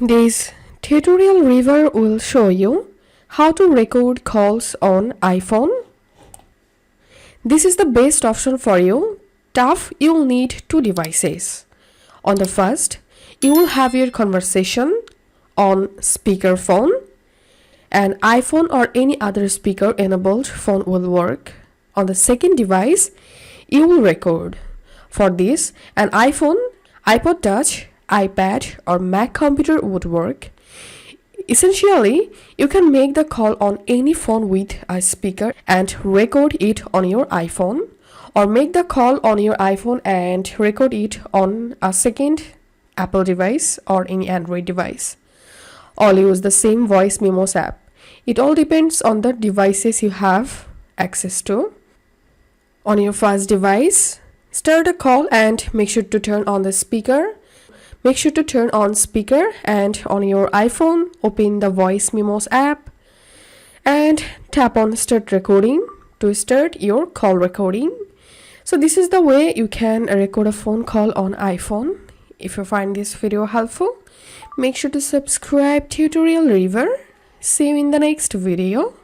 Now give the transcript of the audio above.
This tutorial review will show you how to record calls on iPhone. This is the best option for you. Tough, you will need two devices. On the first, you will have your conversation on speakerphone, and iPhone or any other speaker enabled phone will work. On the second device, you will record. For this, an iPhone, iPod Touch, iPad or Mac computer would work. Essentially, you can make the call on any phone with a speaker and record it on your iPhone, or make the call on your iPhone and record it on a second Apple device or any Android device. All use the same voice memos app. It all depends on the devices you have access to. On your first device, start a call and make sure to turn on the speaker. Make sure to turn on speaker, and on your iPhone, open the voice memos app and tap on start recording to start your call recording. So this is the way you can record a phone call on iPhone. If you find this video helpful, make sure to subscribe Tutorial River. See you in the next video.